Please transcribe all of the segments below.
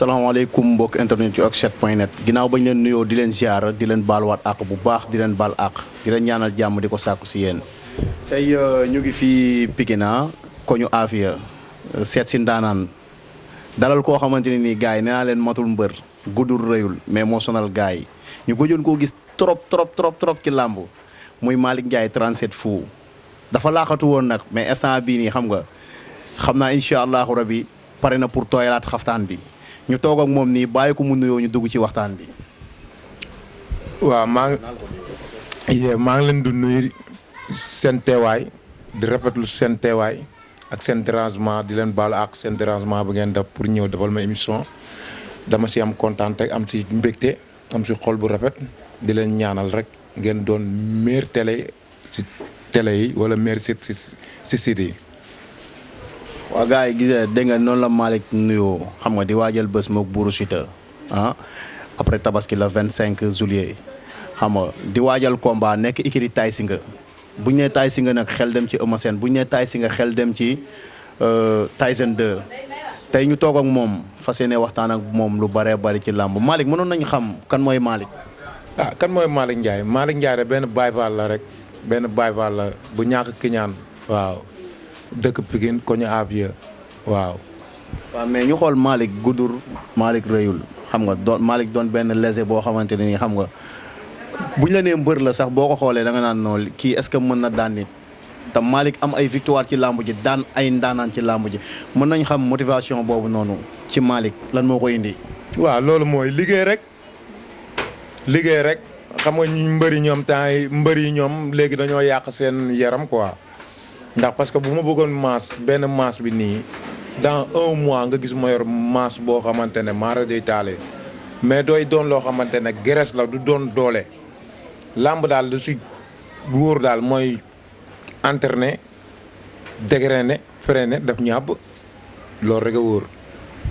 salaamaaleykum mbokk internet yu ak7.net ginnaaw bañ leen nuyoo di leen ziar di leen baaluwaat àq bu baax di leen baal àq di leen ñaanal jàmm di ko sàkku si yéen. tey ñu ngi fii Pikine ko ñu Afia seet si ndaanaan dalal koo xamante ne nii gars yi nee naa leen matul mbër guddul rëyul mais moo sonal gars yi ñu gëjoon koo gis trop ci làmb muy Malick Ndiaye 37 Fou dafa laaxatu woon nag mais instant bii nii xam naa incha allahu rabi pare na pour tooyalaat xaftaan bi. ñu toog ak moom nii bàyyi ko mu nuyoo ñu dugg ci waxtaan bi. waaw maa ngi leen di nuyu seen teewaay di rafetlu seen teewaay ak seen dérangement di leen baalu ak seen dérangement bu ngeen def pour ñëw defal ma émission dama si am kontaan te am si mbégte am si xol bu rafet di leen ñaanal rek ngeen doon meilleur télé si télé yi wala meilleur site si site yi. waa gars yi gisee dégg nga noonu la Malick nuyoo xam nga di waajal bés moog Buuru Siteu après tabaski la 25 juillet xam nga di waajal combat nekk ikiri Tay Singa bu ñu nee Tay Singa nag xel dem ci Eumeu Sène bu ñu nee Tay Singa xel dem ci Tyson 2 tey ñu toog ak moom fas yéene waxtaan ak moom lu bëree bëri ci làmb Malick mënoon nañu xam kan mooy Malick. kan mooy Malick Ndiaye Malick Ndiaye benn Baye Fall la rek benn Baye Fall la bu ñàkk kiñaan waaw. dëkk Pikine ko ñu Afia waaw. waaw mais ñu xool Malick guddur Malick rëyul xam nga Malick doon benn léger boo xamante ne nii xam nga buñ la nee mbër la sax boo ko xoolee da nga naan noonu kii est-ce que mën na daan nit te Malick am ay victoire ci làmb ji daan ay ndaanaan ci làmb ji mën nañ xam motivation boobu noonu ci Malick lan moo ko indi. waaw loolu mooy liggéey rek xam nga ñu mbëri ñoom temps yi mbëri ñoom léegi dañoo yàq seen yaram quoi. ndax parce que bu ma bëggoon benn masse bi nii dans 1 mois nga gis ma yor masse boo xamante ne maara day taale mais dooy doon loo xamante ne graisse la du doon doole làmb daal du si wóor daal mooy entraîner dégrainer freiner def ñàbb loolu rek a wóor.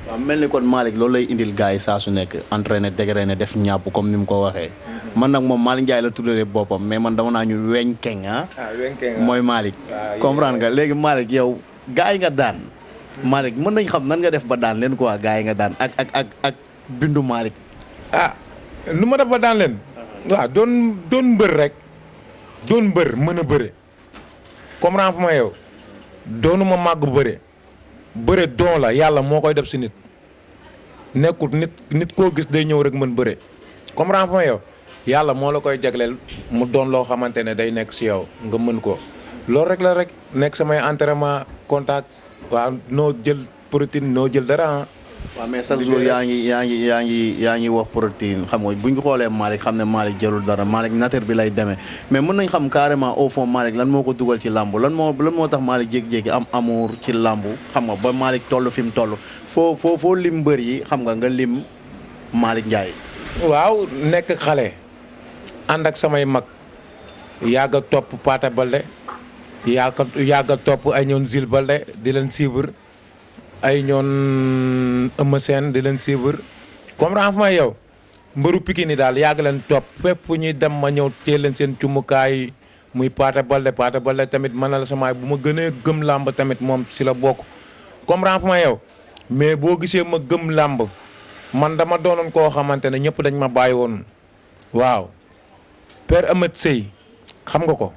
waaw mel ni kon Malick loolu lay indil gars yi saa su nekk entraîner dégrainer def ñàbb comme ni mu ko waxee. man nag moom Malick Ndiaye la tuddee boppam mais man dama naa ñu weñ keng mooy Malick comprendre nga léegi Malick yow gars yi nga daan Malick mën nañ xam nan nga def ba daan leen quoi gars yi nga daan ak bindu Malick nu ma def ba daan leen waaw doon mbër rek doon mbër mën a bëre comprendre fu ma yow doonu ma màgg bëre doon la yàlla moo koy def si nit nekkul nit koo gis day ñëw rek mën bëre comprendre fu ma yow yàlla moo la koy jagleel mu doon loo xamante ne day nekk si yow nga mën ko loolu rek la rek nekk samay entraînement contact waaw noo jël protéine noo jël dara waaw mais chaque jour yaa ngi wax protéine xam nga bu ñu xoolee Malick xam ne Malick jëlul dara Malick nature bi lay demee mais mën nañ xam carrément au fond Malick lan moo ko dugal ci làmb lan moo tax Malick jékki-jékki am amour ci làmb xam nga ba Malick toll fi mu toll foo lim mbër yi xam nga lim Malick Ndiaye. waaw nekk xale. ànd ak samay mag yàgg a topp Paate Balde yàgg a topp ay ñoon Zil Balde di leen suivre ay ñoon Eumeu Sène di leen suivre comprendre ma yow mbëru Pikine daal yàgg leen topp fépp fu ñuy dem ma ñëw teel leen seen cumukaay muy Paate Balde tamit mën na la samaay bu ma gënee gëm làmb tamit moom si la bokk comprendre ma yow mais boo gisee ma gëm làmb man dama doonoon koo xamante ne ñëpp dañ ma bàyyi woon waaw Père Ahmed Seye xam nga ko.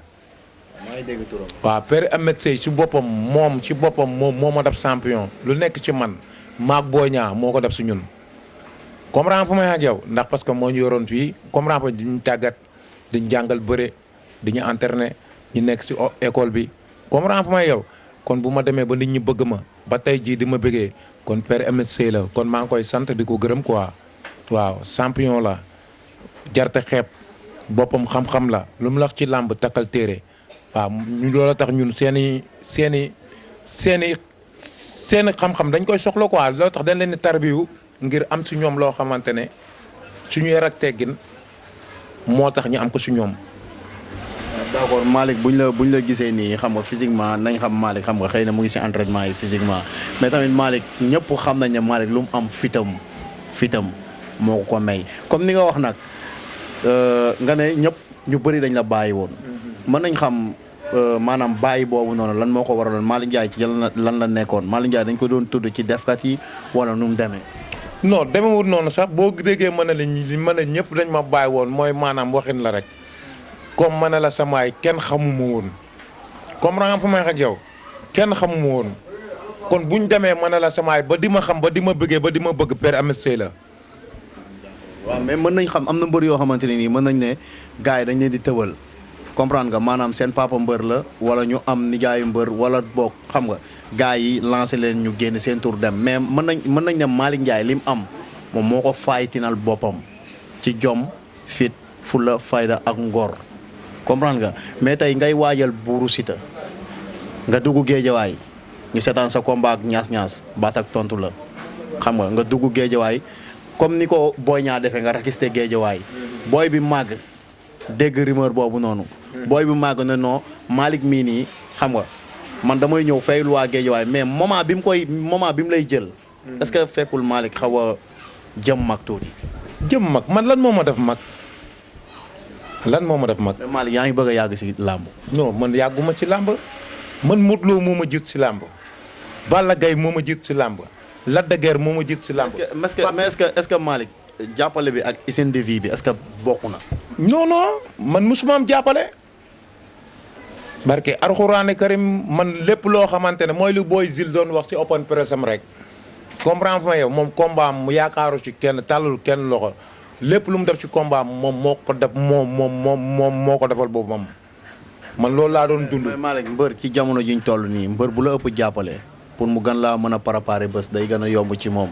maa ngi dégg turam. waaw Père Ahmed Seye si boppam moom moo ma def champion lu nekk ci man maag Boy Niang moo ko def si ñun. comprendre fu may ak yow ndax parce que moo ñu yoroon fii comprendre fa diñu tàggat diñu jàngal bëre diñu entraîner ñu nekk si école bi comprendre fu may yow kon bu ma demee ba nit ñi bëgg ma ba tey jii di ma bëggee kon Père Ahmed Seye la kon maa ngi koy sant di ko gërëm quoi waaw champion la jarte xeeb. boppam xam-xam la lu mu lax ci làmb takkal téere waaw ñu loola tax ñun seeni xam-xam dañ koy soxla quoi loolu tax dañ leen di tarbiyu ngir am si ñoom loo xamante ne suñu yar ak teggin moo tax ñu am ko si ñoom. d'accord Malick buñ la gisee nii xam nga physiquement nañ xam Malick xam nga xëy na mu ngi si entraînement yi physiquement mais tamit Malick ñëpp xam nañ ne Malick lu mu am fitam moo ko may comme ni nga wax nag. nga ne ñëpp ñu bëri dañ la bàyyi woon mën nañ xam maanaam bàyyi boobu noonu lan moo ko waraloon Malick Ndiaye ci lan la nekkoon Malick Ndiaye dañ ko doon tudd ci defkat yi wala nu mu demee. non demewul noonu sax boo déggee mën a la mën a ñëpp dañ ma bàyyi woon mooy maanaam waxin la rek comme mën a la samaay kenn xamuma woon comme ra nga fa may wax ak yow kenn xamuma woon kon buñ demee mën a la samaay ba di ma xam ba di ma bëggee ba di ma bëgg Père Ameth Seye la. waaw mais mën nañ xam am na mbër yoo xamante ne nii mën nañ ne gars yi dañ leen di tëbal comprendre nga maanaam seen papa mbër la wala ñu am nijaayu mbër wala boog xam nga gars yi lancé leen ñu génn seen tour dem mais mën nañ ne Malick Ndiaye li mu am moom moo ko faytinal boppam ci jom fit fulla fayda ak ngor comprendre nga mais tey ngay waajal Buuru Siteu nga dugg géejawaay ñu seetaan sa combat ak ñaas-ñaas baat ak tontu la xam nga dugg géejawaay comme ni ko Boy Niang defee nga rakiste géejawaay booy bi màgg dégg rumeur boobu noonu booy bi màgg ne non Malick mii nii xam nga man damay ñëw fayul waa géejawaay mais moment bi mu lay jël est-ce que fekkul Malick xaw a jëm mag tuuti. jëm mag man lan moo ma def mag lan moo ma def mag. mais Malick yaa ngi bëgg a yàgg si làmb. non man yàgguma ci làmb man Modou Lo moo ma jiit si làmb Balla Gaye moo ma jiit si làmb Lac de Guiers moo ma jiit si làmb. est-ce que Malick jàppale bi ak hygiène de vie bi est-ce que bokk na. non man musuma am jàppale. barke Alxuraane Karim man lépp loo xamante ne mooy lu booy Zil doon wax ci open press am rek. comprendre ma yow moom combat am mu yaakaaru ci kenn tàllul kenn loxo lépp lu mu def ci combat am moom moo ko def moom moo ko defal boppam man loolu laa doon dund. mais Malick mbër ci jamono jiñ toll nii mbër bu la ëpp jàppale pour mu gën laa mën a préparer bés day gën a yomb ci moom.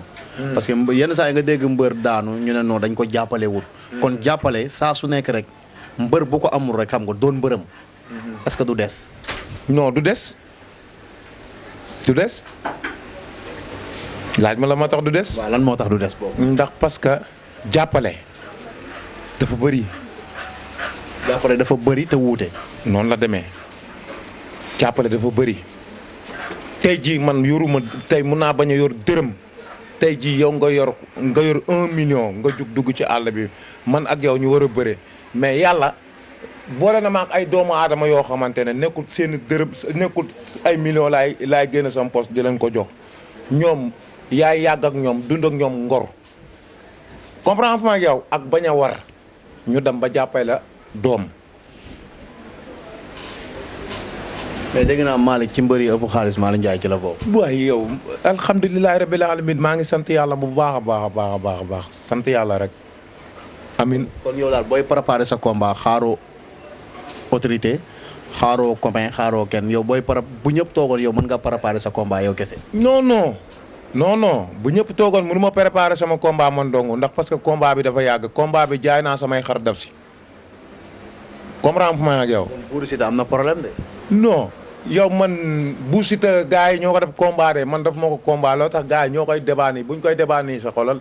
parce que yenn saa yi nga dégg mbër daanu ñu ne non dañ ko jàppale wut. kon jàppale saa su nekk rek mbër bu ko amul rek xam nga doon mbërëm. est-ce que du des. non du des laaj ma la ma tax du des. waaw lan moo tax du des boobu. ndax parce que jàppale dafa bëri. jàppale dafa bëri te wuute. noonu la demee jàppale dafa bëri tey jii man yoruma tey mun naa bañ a yor dërëm tey jii yow nga yor 1 million nga jug dugg ci àll bi man ak yow ñu war a bëre mais yàlla boole na ma ak ay doomu aadama yoo xamante ne nekkul seen dërëm nekkul ay millions laay génne sama poste di leen ko jox ñoom yaay yàgg ak ñoom dund ak ñoom ngor comprendre ma ak yow ak bañ a war ñu dem ba jàppale la doom. mais dégg naa Malick ci mbër yi ëpp xaalis Malick Ndiaye ci la bokk. waaye yow alhamdulilah rabbil alamin maa ngi sant yàlla bu baax a baax sant yàlla rek amin. kon yow daal booy préparer sa combat xaaroo autorité xaaroo copain xaaroo kenn yow bu ñëpp toogoon yow mën nga préparer sa combat yow kese. non bu ñëpp toogoon mënu ma préparer sama combat man dong ndax parce que combat bi dafa yàgg combat bi jaay naa samay xar def si. comprendre fu ma ak yow. kon Buuru Siteu am na problème de. non yow man Buuru Siteu gars yi ñoo ko def combat de man daf ma ko combat loo tax gars yi ñoo koy débat nii buñ koy débat nii sa xolal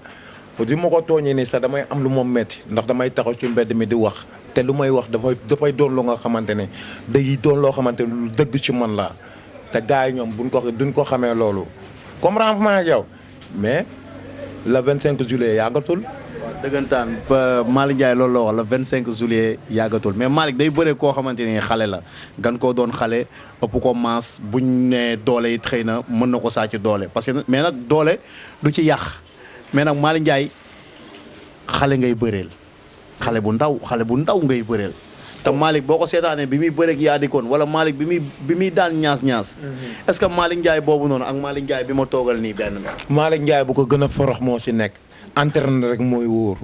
di ma ko tooñee nii sax damay am lu moom metti ndax damay taxaw ci mbedd mi di wax te lu may wax dafay doon lu nga xamante ne day doon loo xamante ne lu dëgg ci man la te gars yi ñoom duñ ko xamee loolu comprendre fu ma ak yow mais le 25 juillet yàggatul. dëggantaan ba Malick Ndiaye loolu la wax la 25 juillet yàggatul mais Malick day bëre koo xamante ni xale la gan koo doon xale ëpp ko maas buñ ne doole it xëy na mën na ko sàcc doole parce que mais nag doole du ci yàq mais nag Malick Ndiaye xale ngay bëreel xale bu ndaw ngay bëreel te Malick boo ko seetaanee bi muy bëreeg yaa dikoon wala Malick bi muy daan ñaas est-ce que Malick Ndiaye boobu noonu ak Malick Ndiaye bi ma toogal nii benn la. Malick Ndiaye bu ko gën a forox moo si nekk. entraîné rek mooy wóor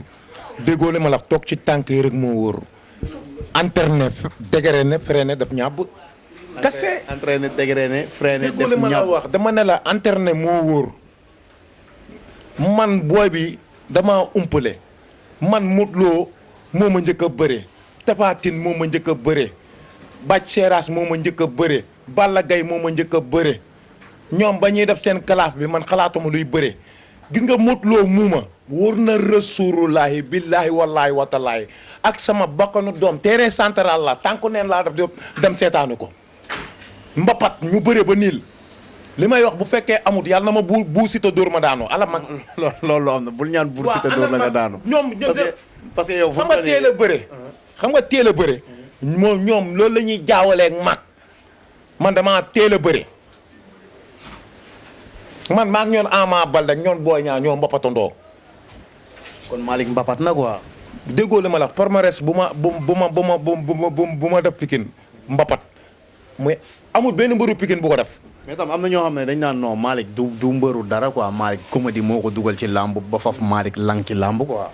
déggoo li ma la toog ci tànk yi rek moo wóor entraîné dégréné freiné daf ñàbb. kase entraîné dégréné freiné def déggoo li ma la wax dama ne la entraîné moo wóor man booy bi dama umpale man Modou Lo moo ma njëkk a bëre Tapha Tine moo ma njëkk a bëre Bac Seras moo ma njëkk a bëre Balla Gaye moo ma njëkk a bëre ñoom ba ñuy def seen kalaaf bi man xalaatuma luy bëre gis nga Modou Lo muuma wóor na rasulullahi billahi wallahi watalahi ak sama bakkanu doom terrain central la tànku neen laa def dem seetaanu ko mbapat ñu bëre ba niil li may wax bu fekkee amut yàlla na ma Buuru Siteu dóor ma daanu ala mag loolu am na bul ñaan Buuru Siteu dóor la nga daanu ñoom parce que yow xam nga teel a bëre xam nga teel a bëre moom ñoom loolu la ñuy jaawaleeg mag man damaa teel a bëre man maak ñoon Ama Baldé ñoon Boy Niang ñoo mbapatandoo kon Malick mbapat na quoi. déggoo li ma la wax palmarès bu ma def Pikine mbapat muy amul benn mbëru Pikine bu ko def. mais tam am na ñoo xam ne dañ naan non Malick du mbëru dara quoi Malick comédie moo ko dugal ci làmb ba faf Malick lang ci làmb quoi.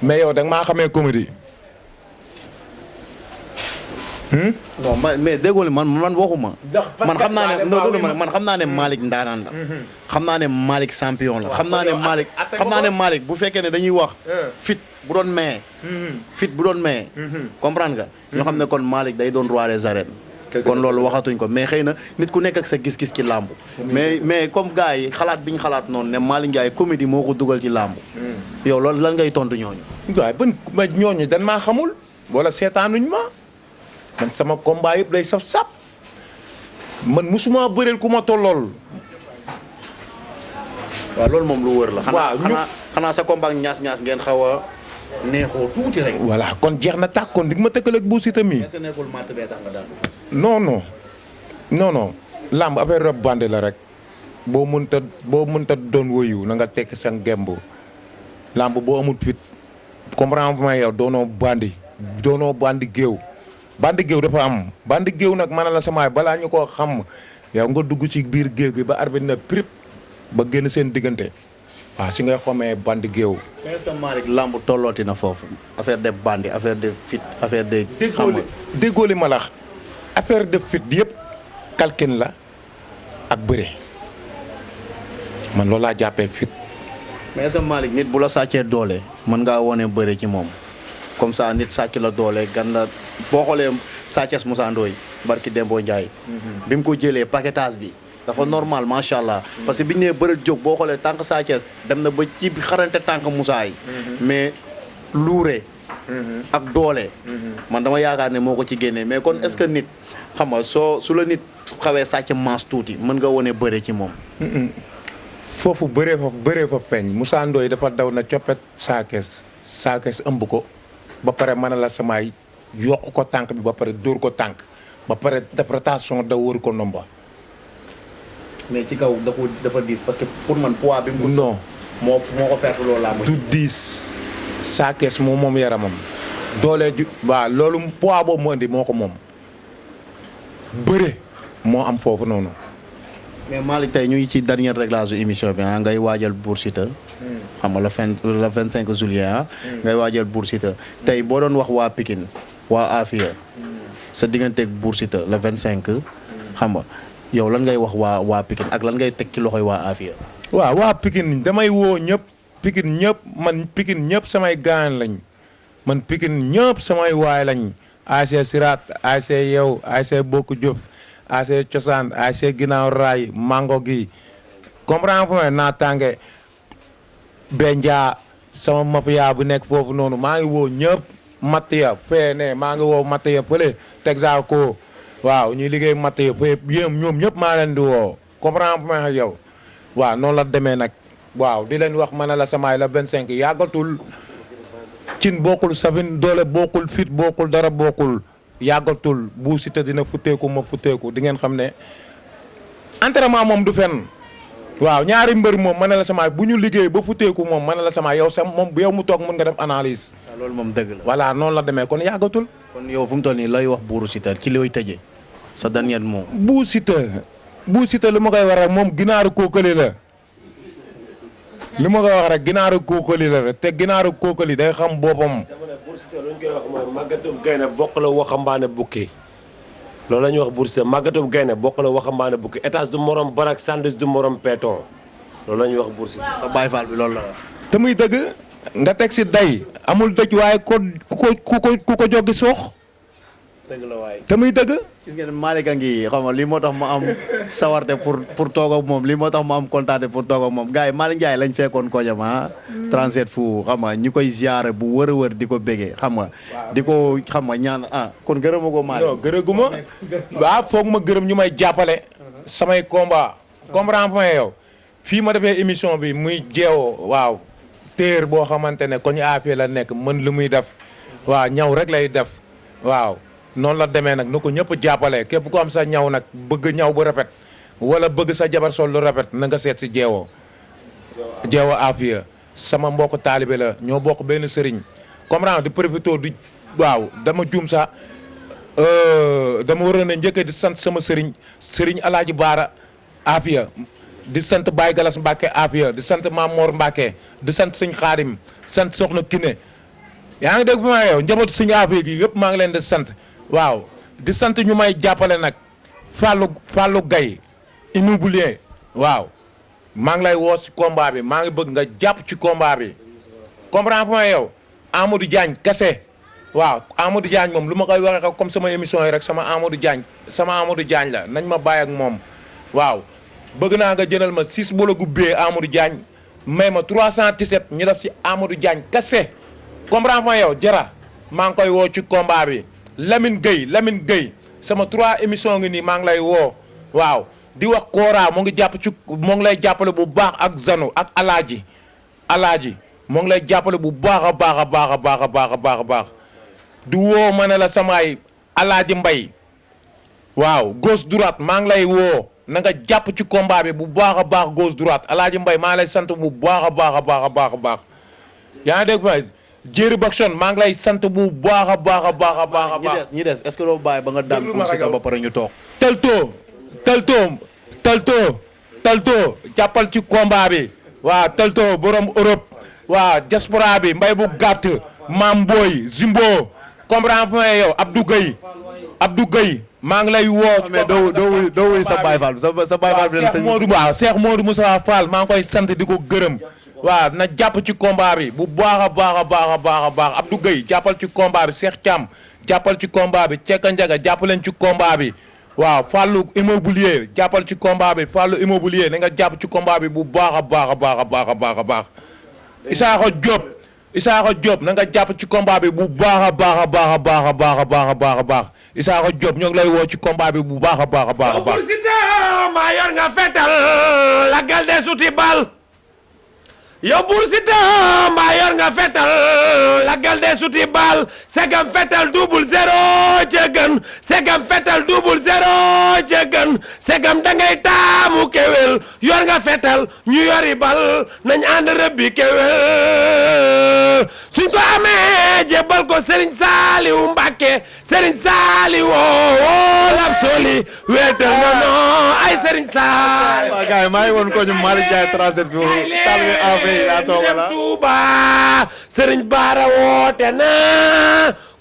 mais yow da nga maa xamee comédie. non mais déggoo li man waxuma. man xam naa ne man xam naa ne Malick ndaanaan la. xam naa ne Malick champion la. xam naa ne Malick bu fekkee ne dañuy wax. fit bu doon maye. fit bu doon maye. comprendre nga. ñoo xam ne kon Malick day doon roi des arènes. kon loolu waxatuñ ko mais xëy na nit ku nekk ak sa gis-gis ci làmb. mais comme gars yi xalaat bi ñu xalaat noonu ne Malick Ndiaye comédie moo ko dugal ci làmb. yow loolu lan ngay tontu ñooñu. waaye ba ñooñu dañ maa xamul. wala seetaanuñ ma. man sama combat yëpp day saf-sap man musuma bëreel ku ma tollool. waaw loolu moom lu wër la. waaw xanaa sa combat ñaas-ñaas ngeen xaw a neexoo tuuti rek. voilà kon jeex na tàkk kon di nga ma tëkkaleeg Bou Siteu mi. est-ce que nekkul matt bee tax nga daan. non. làmb affaire rab bande la rek boo mënta doon woyu na nga tekk sa ngemb làmb boo amul fit comprendre ma yow doonoo bandi géew. bandi géew dafa am bandi géew nag mën la samaay balaa ñu koo xam yow nga dugg ci biir géew gi ba arbitre na prip ba génn seen diggante waaw si ngay xamee bandi géew. mais est-ce que Malick lamb tollooti na foofu affaire de bandi affaire de fit affaire de. déggoo li ma la wax affaire de fit yëpp kalkin la ak bëre man loolu laa jàppee fit. mais est-ce que Malick nit bu la sàccee doole mën ngaa wone bëre ci moom. comme ça nit sàcc la doole gan la boo xoolee Sathiès Moussa Ndoye barki Dembo Ndiaye. bi mu ko jëlee paquetage bi dafa normal macha allah. parce que bi ñu nee bëreet jóg boo xoolee tànk Sathiès dem na ba ci xarante tànk Moussa yi. mais luure. ak doole. man dama yaakaar ne moo ko ci génnee mais kon est-ce que nit xam nga su la nit xawee sàcc maas tuuti mën nga wone bëre ci moom. foofu bëree fa peñ Moussa Ndoye dafa daw na coppet Sathiès ëmb ko. ba pare mën la samaay yokk ko tànk bi ba pare dóor ko tànk ba pare def rotation da wër ko nomba. mais ci kaw dafa diis parce que pour man poids bi mu. non moo ko perte loolu laa du diis Sathiès moom yaramam doole ju waaw loolu poids boobu mu indi moo ko moom bëre moo am foofu noonu. mais Malick tey ñu ngi ci dernier réglage émission bi ngay waajal Bou Siteu. xam nga le 25 juillet ngay waajal Bou Siteu tey boo doon wax waa Pikine waa Afia. sa digganteeg Bou Siteu le 25. xam nga yow lan ngay wax waa Pikine ak lan ngay teg ci loxoy waa Afia. waaw waa Pikine damay woo ñëpp Pikine ñëpp samay gaan lañ man Pikine ñëpp samay waay lañ ASC Sirat ASC yow ASC Bokk Diop. ASC Cosaan ASC Ginnaaw Raay mango gi comprendre nga naa tànge Benja sama mafia bu nekk foofu noonu maa ngi woo ñëpp matt ya fee ne maa ngi woo matt ya fële Texaco waaw ñuy liggéey matt ya fee ñoom ñëpp maa leen di woo comprendre nga yow waaw noonu la demee nag waaw di leen wax mën na la samaay la 25 yàggatul cin bokkul sabin doole bokkul fit bokkul dara bokkul yàggatul Bou Siteu dina futteeku ma futteeku di ngeen xam ne entraînement moom du fenn waaw ñaari mbër moom mën na la sama bu ñu liggéey ba futteeku moom mën na la sama yow moom yow mu toog mën nga def analyse. waaw loolu moom dëgg la. voilà noonu la demee kon yàggatul. kon yow fu mu toll nii lay wax Bou Siteu ci looy tëjee sa dernier mot. Bou Siteu li ma koy wax rek moom ginaaru kookali la li ma koy wax rek ginaaru kookali la te ginaaru kookali day xam boppam. lu ñu koy wax mooy màggatum gaynde bokk la waxambaane bukki loolu la ñuy wax Bou Siteu màggatum gaynde bokk la waxambaane bukki étage du morom barak sandwich du morom péton loolu la ñuy wax Bou Siteu. sa Baye Fall bi loolu la. te muy dëgg nga teg si day amul dëj waaye ku ko joggi soox. dëgg la waaye. te muy dëgg. gis ngeen Malick a ngi xam nga lii moo tax ma am sawarte pour toog ak moom lii moo tax ma am kontaante pour toog ak moom gars yi Malick Ndiaye lañ fekkoon ko jam 37 fu xam nga ñu koy ziare bu wër a wër di ko bégee xam nga di ko xam nga ñaan kon gërëma ko Malick. non gërëguma waaw foog ma gërëm ñu may jàppale samay combat comprendre point yow fii ma defee émission bi muy jeewoo waaw téer boo xamante ne ko ñu aafee la nekk mën lu muy def waaw ñaw rek lay def waaw noonu la demee nag nu ko ñëpp jàppale képp ku am sa ñaw nag bëgg ñaw bu rafet wala bëgg sa jabar sol lu rafet na nga seet si jeewoo Afia sama mbokk taalibe la ñoo bokk benn sëriñ comprendre di profité di waaw dama juum sax dama waroon a njëkk di sant sama sëriñ Alaaji Baara Afia di sant Baye Galas Mbacke Afia di sant Maam Mor Mbacke di sant sëñ Xaadim sant Soxna Kiné yaa ngi dégg bu ma yow njabootu sëñ Afia gi yëpp maa ngi leen di sant waaw di sant ñu may jàppale nag Fallou Gaye immobilier waaw maa ngi lay woo si combat bi maa ngi bëgg nga jàpp ci combat bi comprends fu ma yow Amadou Diagne kese waaw Amadou Diagne moom lu ma koy waxee comme sama émission yi rek sama Amadou Diagne la nañ ma bàyyi ak moom waaw bëgg naa nga jënal ma 6 bologu bee Amadou Diagne may ma 317 ñu def si Amadou Diagne kese comprends fu ma yow jara maa ngi koy woo ci combat bi Lamine Gueye sama 3 émission ngi nii maa ngi lay woo waaw di wax Kora moo ngi lay jàppale bu baax ak Zanu ak Alaaji moo ngi lay jàppale bu baax a baax du woo ma ne la samaay Alaaji Mbay waaw gauche droite maa ngi lay woo na nga jàpp ci combat bi bu baax a baax gauche droite Alaaji Mbay maa ngi lay sant bu baax a baax yaa ngi dégg ma Jéeri Bakson maa ngi lay sant bu baax a baax. ñi des est-ce que doo bàyyi ba nga daan pour si ba pare ñu toog. Talto jàppal ci combat bi waaw Talto borom Europe waaw diaspora bi mbay bu gàtt Mam Boy Zimbo comprends nga yow Abdou Gueye maa ngi lay woo. mais doo wuy sa Baye Fall sa Baye Fall bi leen sëñ Cheikh Modou Moussa Fall maa ngi koy sant di ko gërëm. waaw na jàpp ci combat bi bu baax a baax Abdou Gueye jàppal ci combat bi Cheikh Thiam jàppal ci combat bi Cekka Njaga jàppaleen ci combat bi waaw Fallou immobilier jàppal ci combat bi Fallou immobilier na nga jàpp ci combat bi bu baax a baax Isaaxa Diop na nga jàpp ci combat bi bu baax a baax Isaaxa Diop ñoo ngi lay woo ci combat bi bu baax a baax maa yor nga fetal la gal de suti bal yow Bour Siteu mbaa yor nga fetal lagal de suti bal segam fetal double zéro jëgën segam fetal double zéro jëgën segam dangay taamu kewel yor nga fetal ñu yori bal nañ ànd rëbbi kewel suñ ko amee jébbal ko Serigne Saliou Mbacké Serigne Saliou lab soli weetal na non ay Serigne Saliou waaw gars yi maa ngi woon ko ñu Malick Ndiaye 37 bi talwe Touba Serigne Bara woote na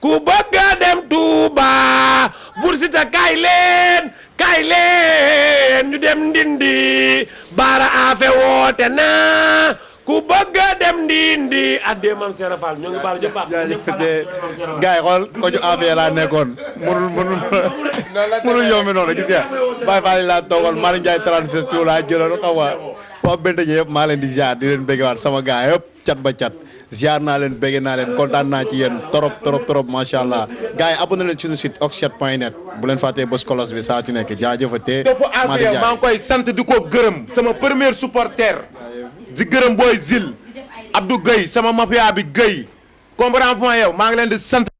ku bëgg a dem Touba Bour Siteu kaay leen ñu dem Ndindi Bara Afe woote na ku bëgg a dem Ndindi addee Mame Serap Fall ñoo ngi baal ñëpp gars yi xool ko ñu Afe laa nekkoon mënul yombi noonu gis nga Baye Fall laa toogal Malick Ndiaye 37 tout laa jëloon xaw ma waa Bente yëpp maa leen di ziar di leen béggewaat sama gars yëpp cat ba cat ziar naa leen bégge naa leen kontaan naa ci yéen trop macha allah gars yi abonné leen suñu site oxchat.net bu leen fàttee bës kolos bi saa ci nekk jaajëfatee. maa ngi koy sant di ko gërëm sama premier supporter di gërëm booy Zil Abdou Gueye sama mafia bi Gueye comprends point yow maa ngi leen di sant.